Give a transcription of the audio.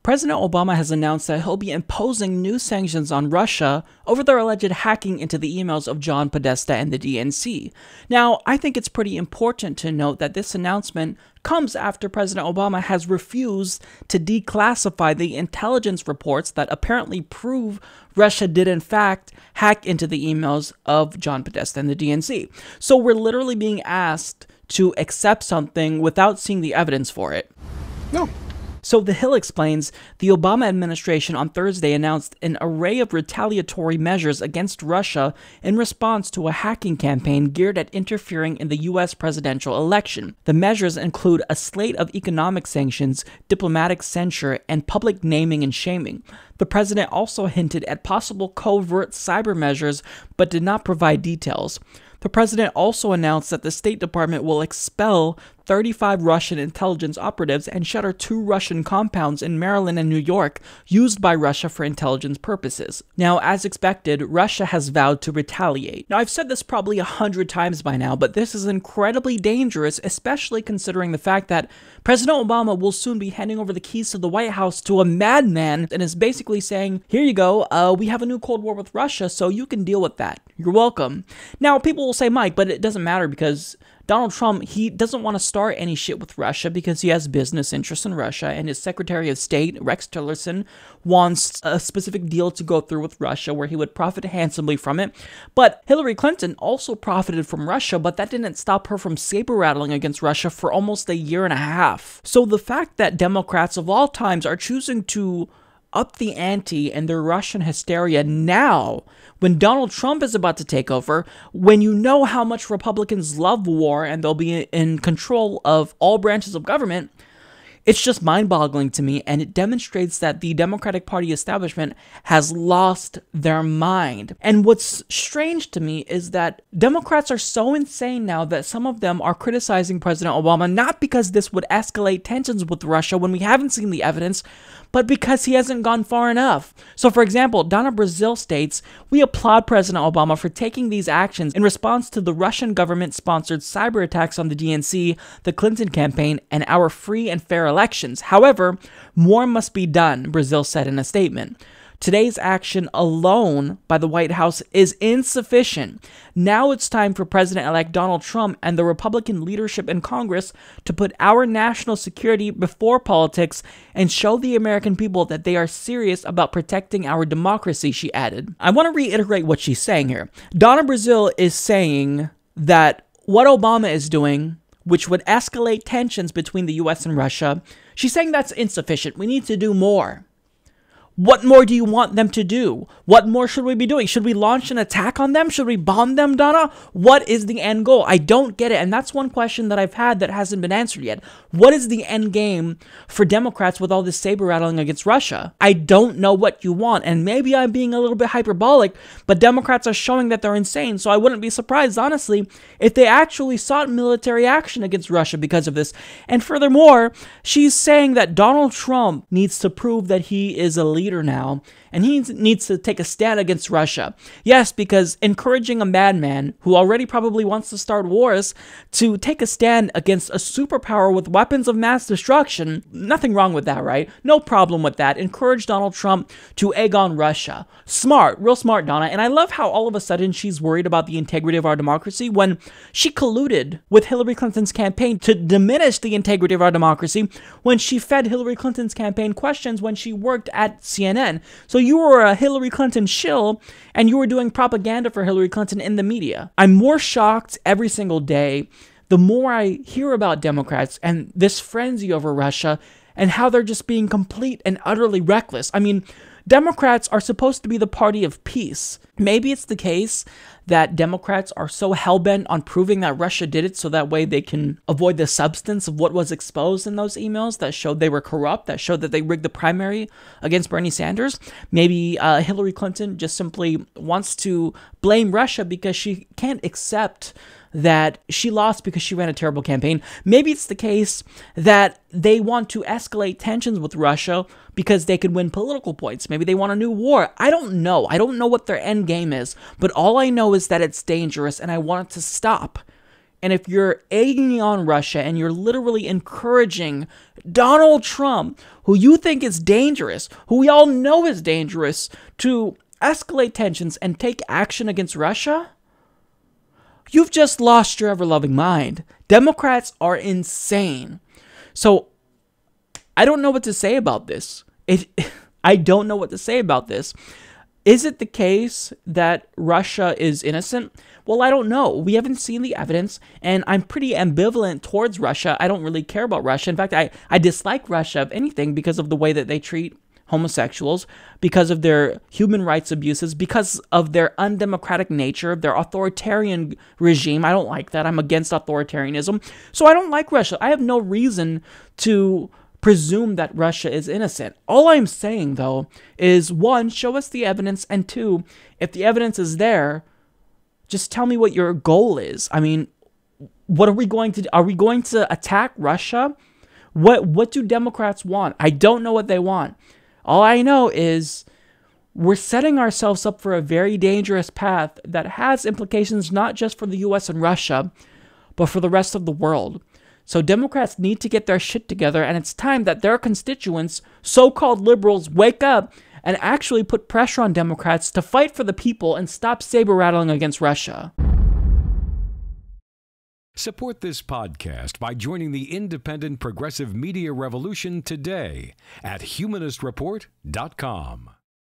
President Obama has announced that he'll be imposing new sanctions on Russia over their alleged hacking into the emails of John Podesta and the DNC. Now, I think it's pretty important to note that this announcement comes after President Obama has refused to declassify the intelligence reports that apparently prove Russia did in fact hack into the emails of John Podesta and the DNC. So we're literally being asked to accept something without seeing the evidence for it. No. So The Hill explains, the Obama administration on Thursday announced an array of retaliatory measures against Russia in response to a hacking campaign geared at interfering in the U.S. presidential election. The measures include a slate of economic sanctions, diplomatic censure, and public naming and shaming. The president also hinted at possible covert cyber measures, but did not provide details. The president also announced that the State Department will expel 35 Russian intelligence operatives and shutter 2 Russian compounds in Maryland and New York used by Russia for intelligence purposes. Now, as expected, Russia has vowed to retaliate. Now, I've said this probably 100 times by now, but this is incredibly dangerous, especially considering the fact that President Obama will soon be handing over the keys to the White House to a madman and is basically saying, here you go, we have a new Cold War with Russia, so you can deal with that. You're welcome. Now, people will say, Mike, but it doesn't matter because Donald Trump, he doesn't want to start any shit with Russia because he has business interests in Russia, and his Secretary of State, Rex Tillerson, wants a specific deal to go through with Russia where he would profit handsomely from it. But Hillary Clinton also profited from Russia, but that didn't stop her from saber-rattling against Russia for almost a year and a half. So the fact that Democrats of all times are choosing to up the ante and their Russian hysteria now, when Donald Trump is about to take over, when you know how much Republicans love war and they'll be in control of all branches of government, it's just mind-boggling to me, and it demonstrates that the Democratic Party establishment has lost their mind. And what's strange to me is that Democrats are so insane now that some of them are criticizing President Obama, not because this would escalate tensions with Russia when we haven't seen the evidence, but because he hasn't gone far enough. So, for example, Donna Brazil states, "We applaud President Obama for taking these actions in response to the Russian government-sponsored cyber attacks on the DNC, the Clinton campaign, and our free and fair elections. However, more must be done," Brazil said in a statement. Today's action alone by the White House is insufficient. Now it's time for President-elect Donald Trump and the Republican leadership in Congress to put our national security before politics and show the American people that they are serious about protecting our democracy, she added. I want to reiterate what she's saying here. Donna Brazil is saying that what Obama is doing, which would escalate tensions between the US and Russia, she's saying that's insufficient. We need to do more. What more do you want them to do? What more should we be doing? Should we launch an attack on them? Should we bomb them, Donna? What is the end goal? I don't get it. And that's one question that I've had that hasn't been answered yet. What is the end game for Democrats with all this saber rattling against Russia? I don't know what you want. And maybe I'm being a little bit hyperbolic, but Democrats are showing that they're insane. So I wouldn't be surprised, honestly, if they actually sought military action against Russia because of this. And furthermore, she's saying that Donald Trump needs to prove that he is a leader now, and he needs to take a stand against Russia. Yes, because encouraging a madman who already probably wants to start wars to take a stand against a superpower with weapons of mass destruction, nothing wrong with that, right? No problem with that. Encourage Donald Trump to egg on Russia. Smart, real smart, Donna. And I love how all of a sudden she's worried about the integrity of our democracy when she colluded with Hillary Clinton's campaign to diminish the integrity of our democracy when she fed Hillary Clinton's campaign questions when she worked at CNN. So you were a Hillary Clinton shill, and you were doing propaganda for Hillary Clinton in the media. I'm more shocked every single day the more I hear about Democrats and this frenzy over Russia and how they're just being complete and utterly reckless. I mean, Democrats are supposed to be the party of peace. Maybe it's the case that Democrats are so hell-bent on proving that Russia did it so that way they can avoid the substance of what was exposed in those emails that showed they were corrupt, that showed that they rigged the primary against Bernie Sanders. Maybe Hillary Clinton just simply wants to blame Russia because she can't accept that she lost because she ran a terrible campaign. Maybe it's the case that they want to escalate tensions with Russia because they could win political points. Maybe they want a new war. I don't know. I don't know what their end game is, but all I know is that it's dangerous and I want it to stop. And if you're egging on Russia and you're literally encouraging Donald Trump, who you think is dangerous, who we all know is dangerous, to escalate tensions and take action against Russia, you've just lost your ever-loving mind. Democrats are insane. So I don't know what to say about this. I don't know what to say about this. Is it the case that Russia is innocent? Well, I don't know. We haven't seen the evidence, and I'm pretty ambivalent towards Russia. I don't really care about Russia. In fact, I dislike Russia, if anything, because of the way that they treat homosexuals, because of their human rights abuses, because of their undemocratic nature, their authoritarian regime. I don't like that. I'm against authoritarianism. So I don't like Russia. I have no reason to presume that Russia is innocent. All I'm saying, though, is one, show us the evidence, and two, if the evidence is there, just tell me what your goal is. I mean, what are we going to do? Are we going to attack Russia? What do Democrats want? I don't know what they want. All I know is we're setting ourselves up for a very dangerous path that has implications not just for the US and Russia, but for the rest of the world. So Democrats need to get their shit together, and it's time that their constituents, so-called liberals, wake up and actually put pressure on Democrats to fight for the people and stop saber-rattling against Russia. Support this podcast by joining the independent progressive media revolution today at humanistreport.com.